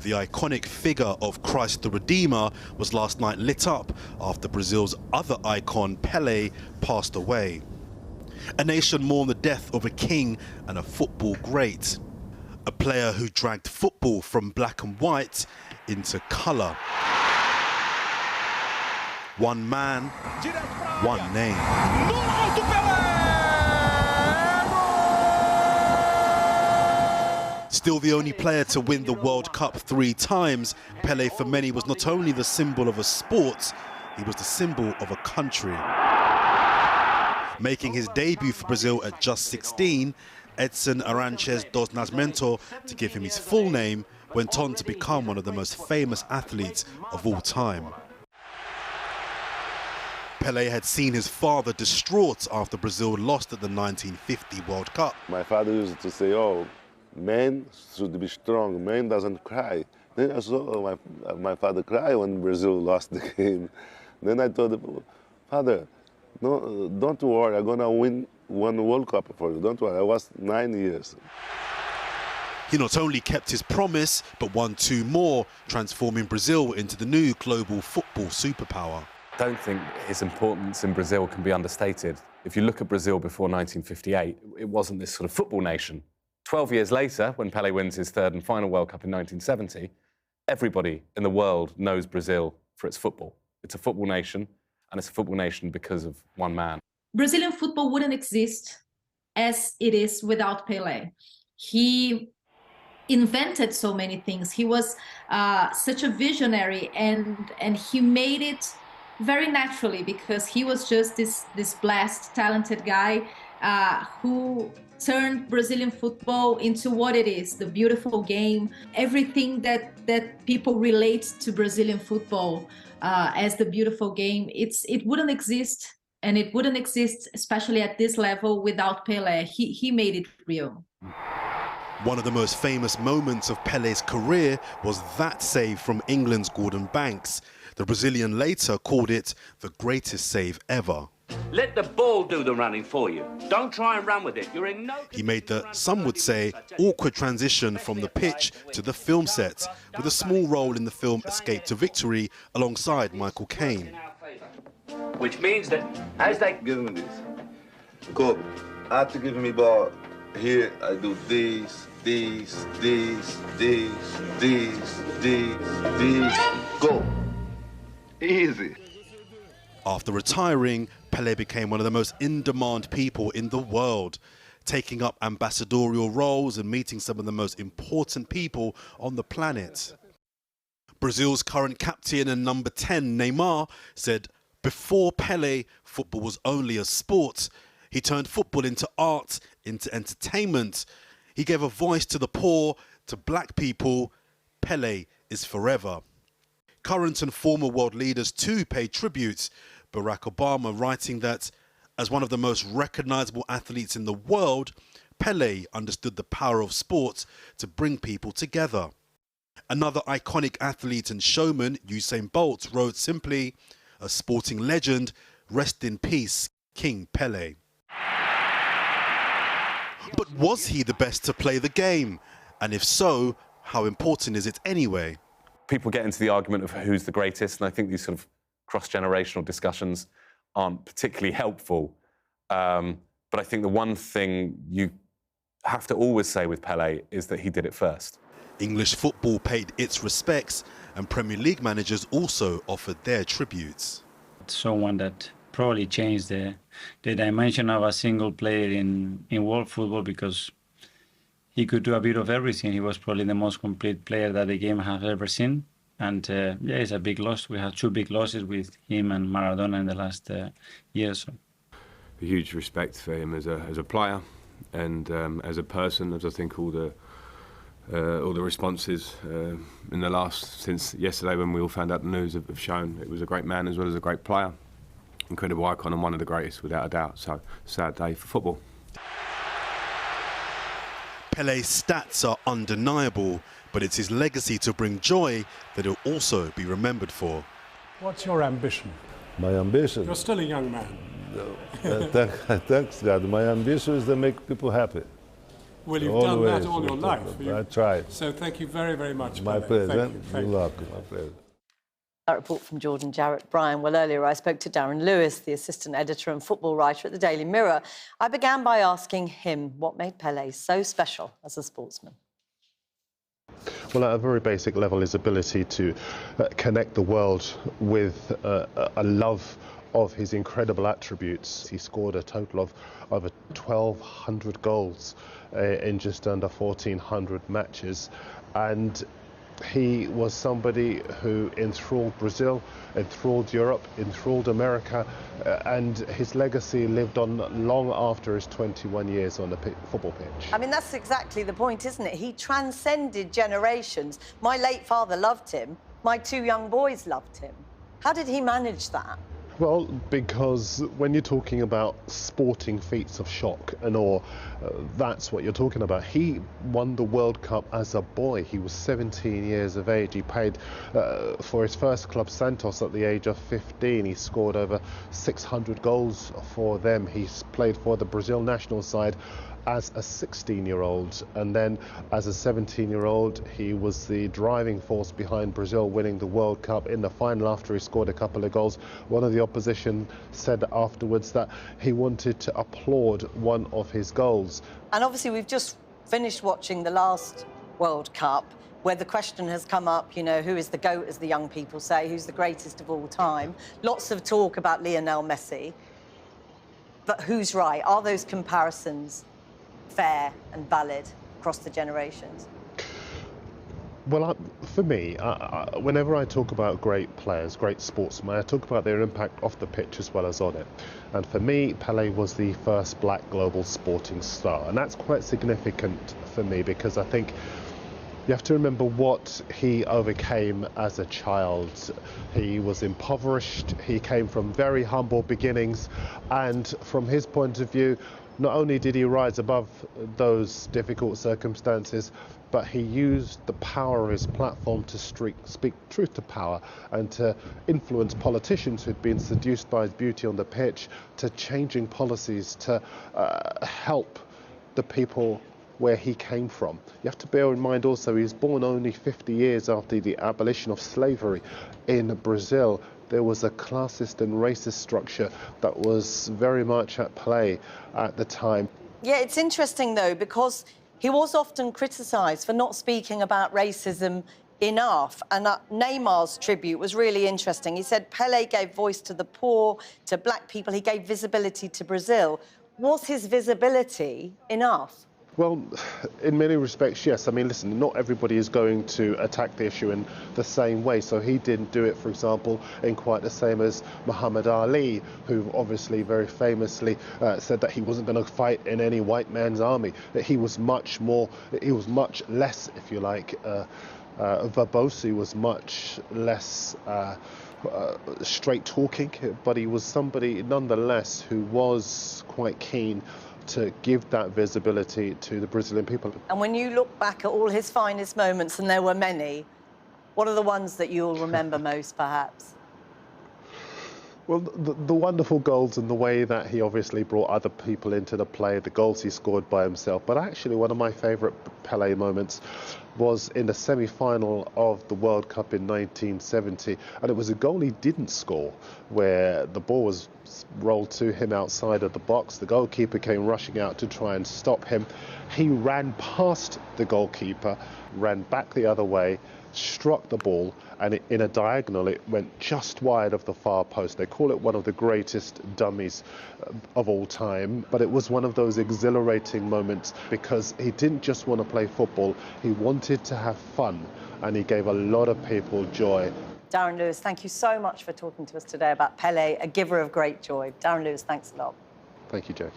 The iconic figure of Christ the Redeemer was last night lit up after Brazil's other icon, Pelé, passed away. A nation mourned the death of a king and a football great. A player who dragged football from black and white into colour. One man, one name. Still the only player to win the World Cup 3 times, Pelé for many was not only the symbol of a sport, he was the symbol of a country. Making his debut for Brazil at just 16, Edson Arantes dos Nascimento, to give him his full name, went on to become one of the most famous athletes of all time. Pelé had seen his father distraught after Brazil lost at the 1950 World Cup. My father used to say, oh, man should be strong, man doesn't cry. Then I saw my father cry when Brazil lost the game. Then I told him, Father, no, don't worry, I'm gonna win one World Cup for you, don't worry. I was 9 years. He not only kept his promise, but won 2 more, transforming Brazil into the new global football superpower. I don't think his importance in Brazil can be understated. If you look at Brazil before 1958, it wasn't this sort of football nation. 12 years later, when Pelé wins his 3rd and final World Cup in 1970, everybody in the world knows Brazil for its football. It's a football nation, and it's a football nation because of one man. Brazilian football wouldn't exist as it is without Pelé. He invented so many things. He was such a visionary, and he made it very naturally because he was just this blessed, talented guy who turned Brazilian football into what it is, the beautiful game, everything that people relate to Brazilian football as the beautiful game. It wouldn't exist, and it wouldn't exist, especially at this level, without Pelé. He made it real. One of the most famous moments of Pelé's career was that save from England's Gordon Banks. The Brazilian later called it the greatest save ever. Let the ball do the running for you. Don't try and run with it. You're in no... He made the, some would say, awkward transition from the pitch to the film set, with a small role in the film Escape to Victory alongside Michael Caine. Which means that as they... Give me this. Kobe, after giving me ball, here I do these, go. Easy. After retiring, Pelé became one of the most in-demand people in the world, taking up ambassadorial roles and meeting some of the most important people on the planet. Brazil's current captain and number 10, Neymar, said, before Pelé, football was only a sport. He turned football into art, into entertainment. He gave a voice to the poor, to black people. Pelé is forever. Current and former world leaders too paid tribute. Barack Obama writing that, as one of the most recognizable athletes in the world, Pelé understood the power of sport to bring people together. Another iconic athlete and showman, Usain Bolt, wrote simply, a sporting legend, rest in peace, King Pelé. But was he the best to play the game? And if so, how important is it anyway? People get into the argument of who's the greatest, and I think these sort of cross-generational discussions aren't particularly helpful. But I think the one thing you have to always say with Pelé is that he did it first. English football paid its respects, and Premier League managers also offered their tributes. Someone that probably changed the dimension of a single player in world football, because he could do a bit of everything. He was probably the most complete player that the game has ever seen. And yeah, it's a big loss. We had 2 big losses with him and Maradona in the last years. So. A huge respect for him as a player and as a person, as I think all the responses in the last, since yesterday when we all found out the news have shown. It was a great man as well as a great player. Incredible icon and one of the greatest without a doubt. So, sad day for football. Pelé's stats are undeniable, but it's his legacy to bring joy that he'll also be remembered for. What's your ambition? My ambition? You're still a young man. Thanks God. My ambition is to make people happy. Well, you've done that Always all your with life. them. I tried. So thank you very, very much. My Pelé. pleasure. Thank you. You're Thank you. welcome. My pleasure. That report from Jordan Jarrett. Brian, well, earlier I spoke to Darren Lewis, the assistant editor and football writer at the Daily Mirror. I began by asking him what made Pelé so special as a sportsman. Well, at a very basic level, his ability to connect the world with a love of his incredible attributes. He scored a total of over 1,200 goals in just under 1,400 matches, and he was somebody who enthralled Brazil, enthralled Europe, enthralled America, and his legacy lived on long after his 21 years on the football pitch. I mean, that's exactly the point, isn't it? He transcended generations. My late father loved him. My two young boys loved him. How did he manage that? Well, because when you're talking about sporting feats of shock and awe, that's what you're talking about. He won the World Cup as a boy. He was 17 years of age. He played for his first club, Santos, at the age of 15. He scored over 600 goals for them. He's played for the Brazil national side as a 16-year-old, and then as a 17-year-old he was the driving force behind Brazil winning the World Cup. In the final, after he scored a couple of goals, one of the opposition said afterwards that he wanted to applaud one of his goals. And obviously we've just finished watching the last World Cup, where the question has come up, you know, who is the GOAT, as the young people say, who's the greatest of all time. Lots of talk about Lionel Messi, but who's right? Are those comparisons fair and valid across the generations? Well, for me, whenever I talk about great players, great sportsmen, I talk about their impact off the pitch as well as on it. And for me, Pelé was the first black global sporting star. And that's quite significant for me, because I think you have to remember what he overcame as a child. He was impoverished, he came from very humble beginnings, and from his point of view, not only did he rise above those difficult circumstances, but he used the power of his platform to speak truth to power and to influence politicians who'd been seduced by his beauty on the pitch to changing policies to help the people where he came from. You have to bear in mind also he was born only 50 years after the abolition of slavery in Brazil. There was a classist and racist structure that was very much at play at the time. Yeah, it's interesting, though, because he was often criticised for not speaking about racism enough. And Neymar's tribute was really interesting. He said Pelé gave voice to the poor, to black people. He gave visibility to Brazil. Was his visibility enough? Well, in many respects, yes. I mean, listen, not everybody is going to attack the issue in the same way. So he didn't do it, for example, in quite the same as Muhammad Ali, who obviously very famously said that he wasn't going to fight in any white man's army. That he was much less, if you like, verbose. He was much less straight talking, but he was somebody nonetheless who was quite keen to give that visibility to the Brazilian people. And when you look back at all his finest moments, and there were many, what are the ones that you'll remember most, perhaps? Well, the wonderful goals and the way that he obviously brought other people into the play, the goals he scored by himself. But actually, one of my favourite Pelé moments was in the semi-final of the World Cup in 1970, and it was a goal he didn't score, where the ball was rolled to him outside of the box. The goalkeeper came rushing out to try and stop him. He ran past the goalkeeper, ran back the other way, struck the ball, and in a diagonal it went just wide of the far post. They call it one of the greatest dummies of all time, but it was one of those exhilarating moments because he didn't just want to play football, he wanted to have fun, and he gave a lot of people joy. Darren Lewis, thank you so much for talking to us today about Pelé, a giver of great joy. Darren Lewis, thanks a lot. Thank you, Jackie.